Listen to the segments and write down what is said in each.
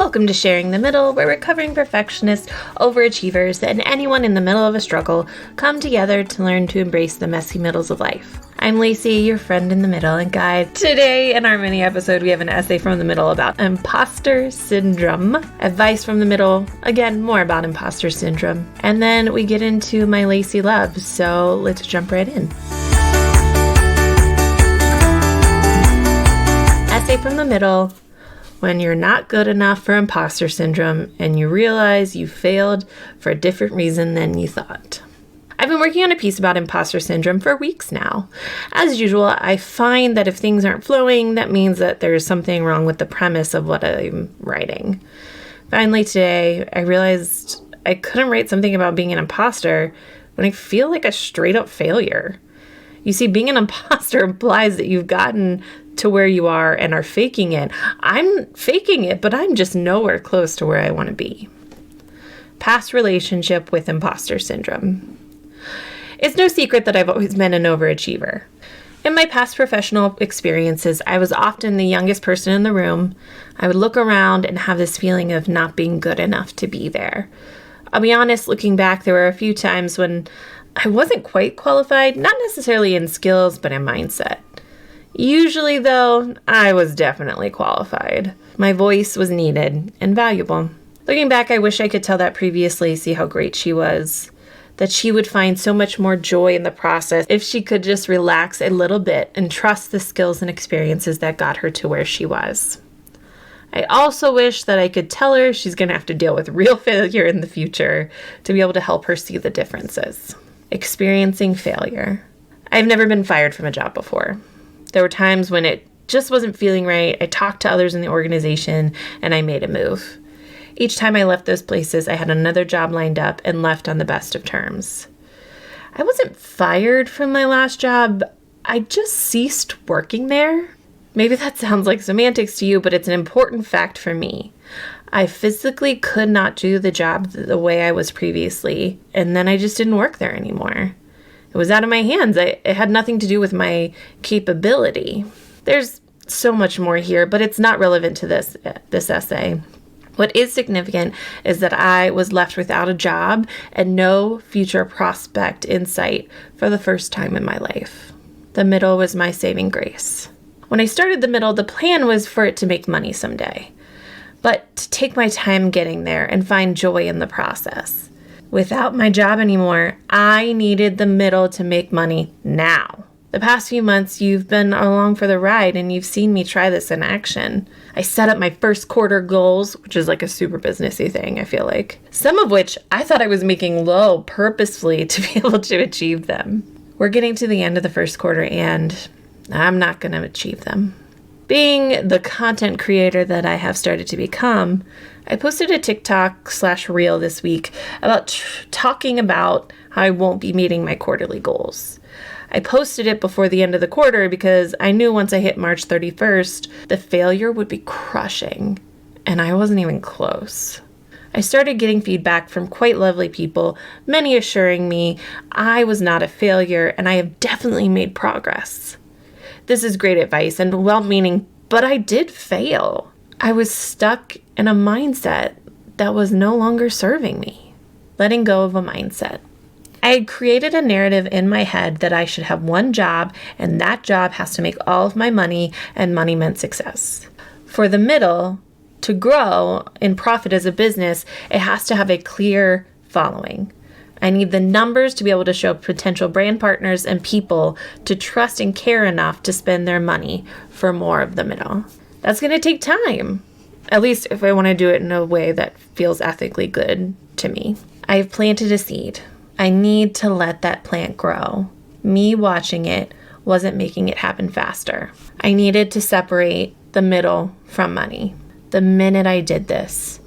Welcome to Sharing the Middle, where recovering perfectionists, overachievers, and anyone in the middle of a struggle come together to learn to embrace the messy middles of life. I'm Lacey, your friend in the middle and guide. Today, in our mini episode, we have an essay from the middle about imposter syndrome, advice from the middle, again, more about imposter syndrome, and then we get into my Lacey love, so let's jump right in. Essay from the middle. When you're not good enough for imposter syndrome and you realize you failed for a different reason than you thought. I've been working on a piece about imposter syndrome for weeks now. As usual, I find that if things aren't flowing, that means that there's something wrong with the premise of what I'm writing. Finally today, I realized I couldn't write something about being an imposter when I feel like a straight up failure. You see, being an imposter implies that you've gotten to where you are and are faking it. I'm faking it, but I'm just nowhere close to where I want to be. Past relationship with imposter syndrome. It's no secret that I've always been an overachiever. In my past professional experiences, I was often the youngest person in the room. I would look around and have this feeling of not being good enough to be there. I'll be honest, looking back, there were a few times when I wasn't quite qualified, not necessarily in skills, but in mindset. Usually, though, I was definitely qualified. My voice was needed and valuable. Looking back, I wish I could tell that previous Lacey how great she was, that she would find so much more joy in the process if she could just relax a little bit and trust the skills and experiences that got her to where she was. I also wish that I could tell her she's going to have to deal with real failure in the future to be able to help her see the differences. Experiencing failure. I've never been fired from a job before. There were times when it just wasn't feeling right. I talked to others in the organization and I made a move. Each time I left those places, I had another job lined up and left on the best of terms. I wasn't fired from my last job. I just ceased working there. Maybe that sounds like semantics to you, but it's an important fact for me. I physically could not do the job the way I was previously, and then I just didn't work there anymore. It was out of my hands. It had nothing to do with my capability. There's so much more here, but it's not relevant to this essay. What is significant is that I was left without a job and no future prospect in sight for the first time in my life. The middle was my saving grace. When I started the middle, the plan was for it to make money someday, but to take my time getting there and find joy in the process. Without my job anymore, I needed the middle to make money now. The past few months, you've been along for the ride and you've seen me try this in action. I set up my first quarter goals, which is like a super businessy thing, I feel like. Some of which I thought I was making low purposefully to be able to achieve them. We're getting to the end of the first quarter and I'm not going to achieve them. Being the content creator that I have started to become, I posted a TikTok/reel this week about talking about how I won't be meeting my quarterly goals. I posted it before the end of the quarter because I knew once I hit March 31st, the failure would be crushing, and I wasn't even close. I started getting feedback from quite lovely people, many assuring me I was not a failure and I have definitely made progress. This is great advice and well-meaning, but I did fail. I was stuck in a mindset that was no longer serving me. Letting go of a mindset. I had created a narrative in my head that I should have one job and that job has to make all of my money and money meant success. For the middle, to grow and profit as a business, it has to have a clear following. I need the numbers to be able to show potential brand partners and people to trust and care enough to spend their money for more of the middle. That's going to take time, at least if I want to do it in a way that feels ethically good to me. I have planted a seed. I need to let that plant grow. Me watching it wasn't making it happen faster. I needed to separate the middle from money. The minute I did this,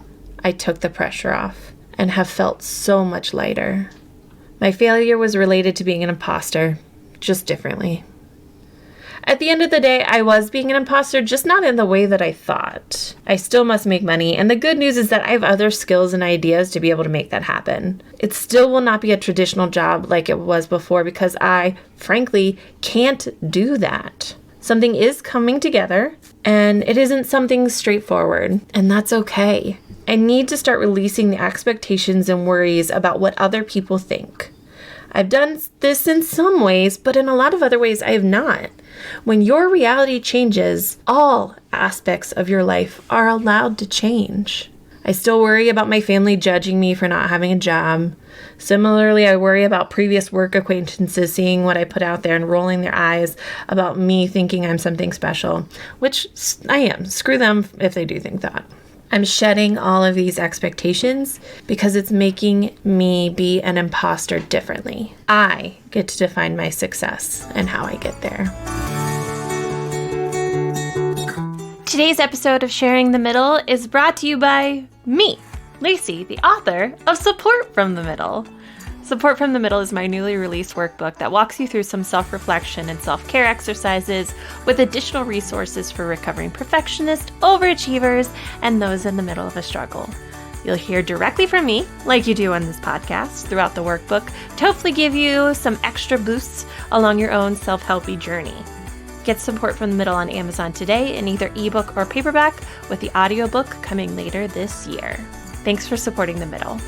I took the pressure off and have felt so much lighter. My failure was related to being an imposter, just differently. At the end of the day, I was being an imposter, just not in the way that I thought. I still must make money, and the good news is that I have other skills and ideas to be able to make that happen. It still will not be a traditional job like it was before because I, frankly, can't do that. Something is coming together. And it isn't something straightforward, and that's okay. I need to start releasing the expectations and worries about what other people think. I've done this in some ways, but in a lot of other ways, I have not. When your reality changes, all aspects of your life are allowed to change. I still worry about my family judging me for not having a job. Similarly, I worry about previous work acquaintances seeing what I put out there and rolling their eyes about me thinking I'm something special, which I am. Screw them if they do think that. I'm shedding all of these expectations because it's making me be an imposter differently. I get to define my success and how I get there. Today's episode of Sharing the Middle is brought to you by me, Lacey, the author of Support from the Middle. Support from the Middle is my newly released workbook that walks you through some self-reflection and self-care exercises with additional resources for recovering perfectionists, overachievers, and those in the middle of a struggle. You'll hear directly from me, like you do on this podcast, throughout the workbook to hopefully give you some extra boosts along your own self-helpy journey. Get Support from the Middle on Amazon today in either ebook or paperback, with the audiobook coming later this year. Thanks for supporting the middle.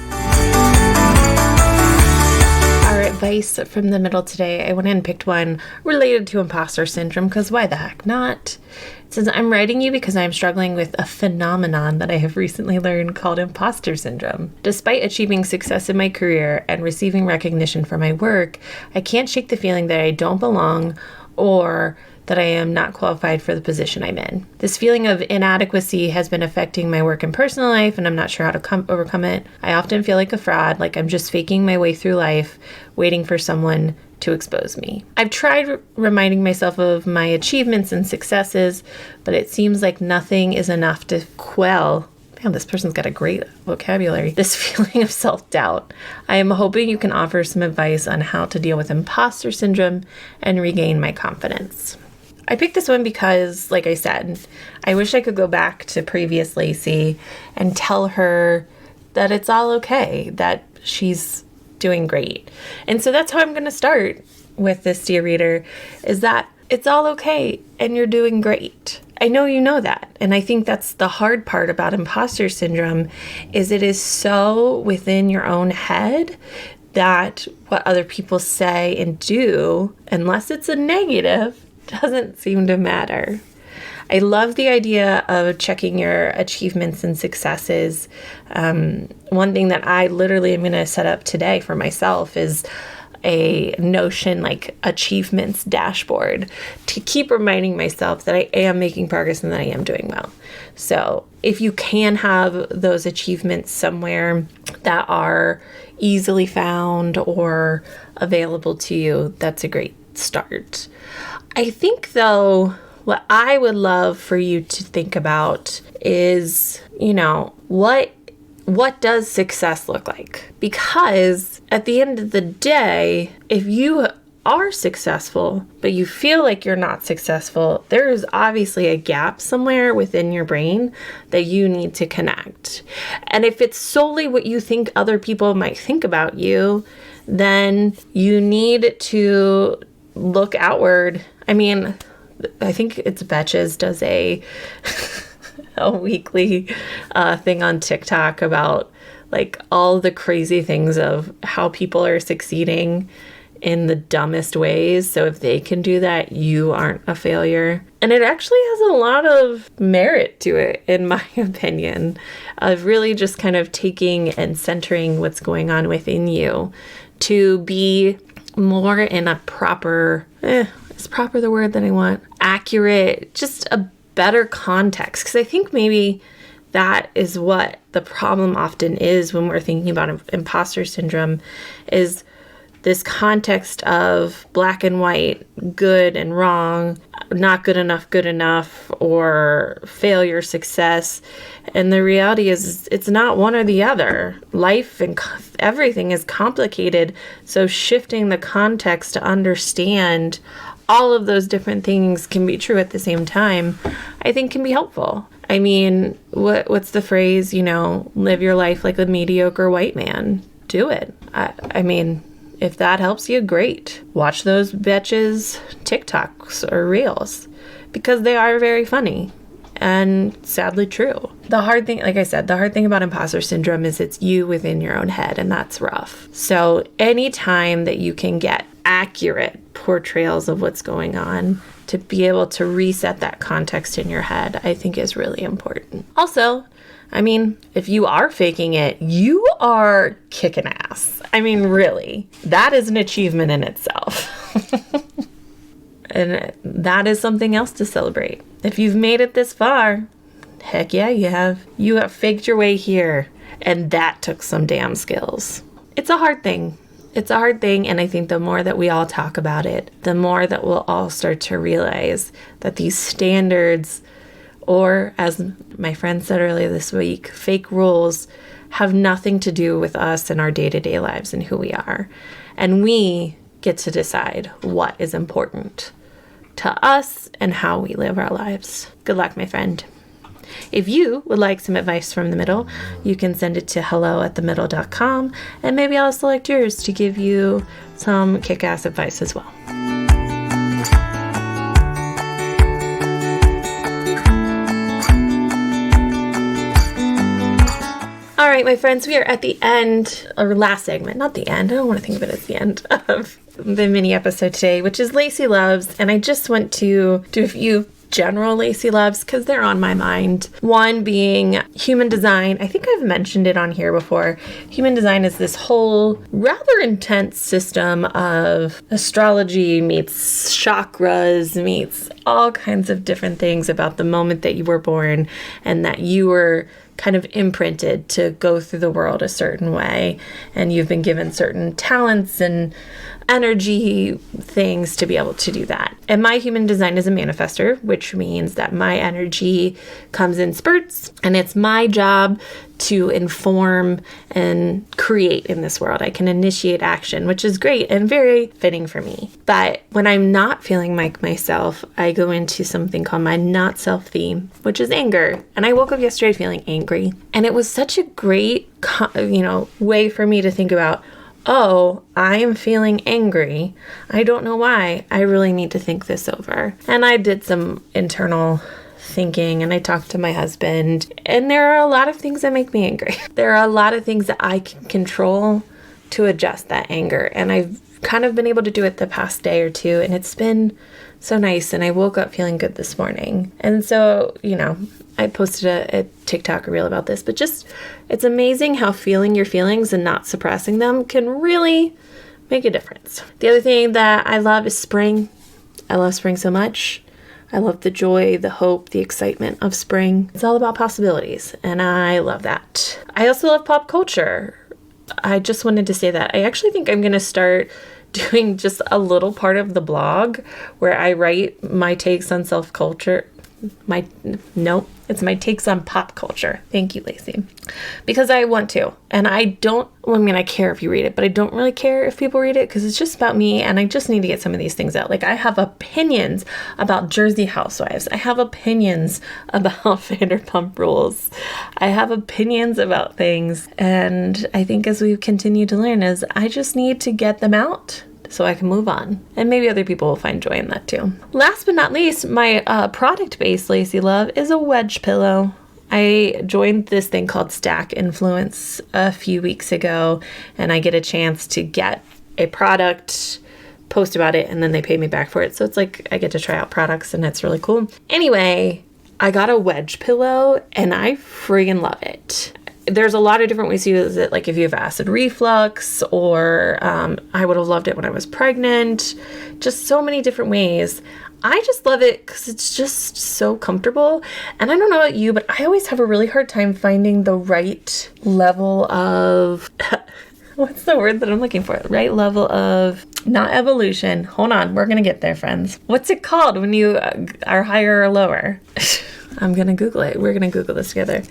Our advice from the middle today, I went and picked one related to imposter syndrome, because why the heck not? It says, I'm writing you because I'm struggling with a phenomenon that I have recently learned called imposter syndrome. Despite achieving success in my career and receiving recognition for my work, I can't shake the feeling that I don't belong or that I am not qualified for the position I'm in. This feeling of inadequacy has been affecting my work and personal life, and I'm not sure how to overcome it. I often feel like a fraud, like I'm just faking my way through life, waiting for someone to expose me. I've tried reminding myself of my achievements and successes, but it seems like nothing is enough to quell. Man, this person's got a great vocabulary. This feeling of self-doubt. I am hoping you can offer some advice on how to deal with imposter syndrome and regain my confidence. I picked this one because, like I said, I wish I could go back to previous Lacey and tell her that it's all okay, that she's doing great. And so that's how I'm going to start with this, dear reader, is that it's all okay and you're doing great. I know you know that. And I think that's the hard part about imposter syndrome, is it is so within your own head that what other people say and do, unless it's a negative, doesn't seem to matter. I love the idea of checking your achievements and successes. One thing that I literally am going to set up today for myself is a Notion like achievements dashboard to keep reminding myself that I am making progress and that I am doing well. So if you can have those achievements somewhere that are easily found or available to you, that's a great start. I think, though, what I would love for you to think about is, what does success look like? Because at the end of the day, if you are successful, but you feel like you're not successful, there is obviously a gap somewhere within your brain that you need to connect. And if it's solely what you think other people might think about you, then you need to look outward. I mean, I think it's Betches does a weekly thing on TikTok about like all the crazy things of how people are succeeding in the dumbest ways. So if they can do that, you aren't a failure. And it actually has a lot of merit to it, in my opinion, of really just kind of taking and centering what's going on within you to be more in a proper, is proper the word that I want? Accurate, just a better context. Because I think maybe that is what the problem often is when we're thinking about imposter syndrome, is this context of black and white, good and wrong, not good enough, or failure, success. And the reality is it's not one or the other. Life and everything is complicated. So shifting the context to understand all of those different things can be true at the same time, I think can be helpful. I mean, what's the phrase, live your life like a mediocre white man. Do it. I mean, if that helps you, great. Watch those Betches TikToks or Reels, because they are very funny. and sadly true. The hard thing, like I said, the hard thing about imposter syndrome is it's you within your own head, and that's rough. So anytime that you can get accurate portrayals of what's going on, to be able to reset that context in your head, I think is really important. Also, I mean, if you are faking it, you are kicking ass. I mean, really, that is an achievement in itself. And that is something else to celebrate. If you've made it this far, heck yeah, you have. You have faked your way here, and that took some damn skills. It's a hard thing. It's a hard thing, and I think the more that we all talk about it, the more that we'll all start to realize that these standards, or as my friend said earlier this week, fake rules, have nothing to do with us and our day-to-day lives and who we are. And we get to decide what is important to us and how we live our lives. Good luck, my friend. If you would like some advice from the middle, you can send it to hello@themiddle.com, and maybe I'll select yours to give you some kick-ass advice as well. All right, my friends, we are at the end, or last segment, not the end. I don't want to think of it as the end of the mini episode today, which is Lacey Loves. And I just want to do a few general Lacey Loves because they're on my mind. One being human design. I think I've mentioned it on here before. Human design is this whole rather intense system of astrology meets chakras, meets all kinds of different things about the moment that you were born and that you were kind of imprinted to go through the world a certain way, and you've been given certain talents and energy things to be able to do that. And my human design is a manifester, which means that my energy comes in spurts, and it's my job to inform and create in this world. I can initiate action, which is great and very fitting for me. But when I'm not feeling like myself, I go into something called my not self theme, which is anger. And I woke up yesterday feeling angry. And it was such a great, way for me to think about, oh, I am feeling angry. I don't know why. I really need to think this over. And I did some internal thinking, and I talked to my husband, and there are a lot of things that make me angry. There are a lot of things that I can control to adjust that anger, and I've kind of been able to do it the past day or two, and it's been so nice, and I woke up feeling good this morning. And so, I posted a TikTok reel about this, but just, it's amazing how feeling your feelings and not suppressing them can really make a difference. The other thing that I love is spring. I love spring so much. I love the joy, the hope, the excitement of spring. It's all about possibilities, and I love that. I also love pop culture. I just wanted to say that. I actually think I'm going to start doing just a little part of the blog where I write my takes on self-culture. It's my takes on pop culture. Thank you, Lacey. Because I want to. And I care if you read it, but I don't really care if people read it because it's just about me, and I just need to get some of these things out. Like, I have opinions about Jersey Housewives. I have opinions about Vanderpump Rules. I have opinions about things. And I think as we continue to learn I just need to get them out so I can move on. And maybe other people will find joy in that too. Last but not least, my product-based Lacey Love is a wedge pillow. I joined this thing called Stack Influence a few weeks ago, and I get a chance to get a product, post about it, and then they pay me back for it. So it's like I get to try out products, and it's really cool. Anyway, I got a wedge pillow, and I friggin' love it. There's a lot of different ways to use it, like if you have acid reflux, or I would have loved it when I was pregnant. Just so many different ways. I just love it because it's just so comfortable. And I don't know about you, but I always have a really hard time finding the right level of... what's the word that I'm looking for? Right level of... not evolution. Hold on. We're going to get there, friends. What's it called when you are higher or lower? I'm going to Google it. We're going to Google this together.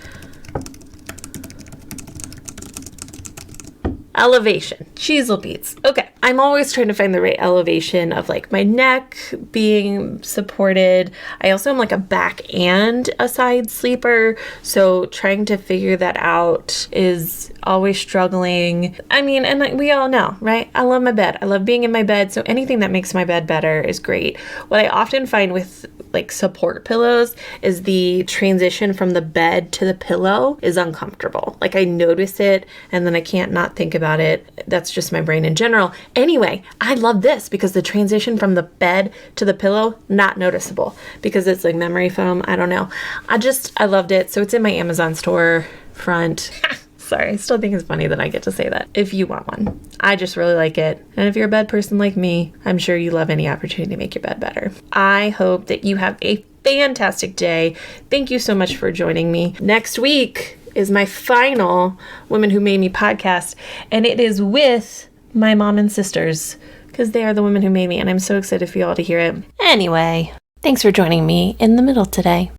Elevation. Cheezel beats. Okay. I'm always trying to find the right elevation of like my neck being supported. I also am like a back and a side sleeper, so trying to figure that out is always struggling. I mean, and we all know, right? I love my bed. I love being in my bed, so anything that makes my bed better is great. What I often find with like support pillows is the transition from the bed to the pillow is uncomfortable. Like I notice it and then I can't not think about it. That's just my brain in general. Anyway, I love this because the transition from the bed to the pillow, not noticeable because it's like memory foam. I don't know. I loved it. So it's in my Amazon store front. Sorry, I still think it's funny that I get to say that. If you want one, I just really like it. And if you're a bed person like me, I'm sure you love any opportunity to make your bed better. I hope that you have a fantastic day. Thank you so much for joining me. Next week is my final Women Who Made Me podcast, and it is with my mom and sisters because they are the women who made me, and I'm so excited for you all to hear it. Anyway, thanks for joining me in the middle today.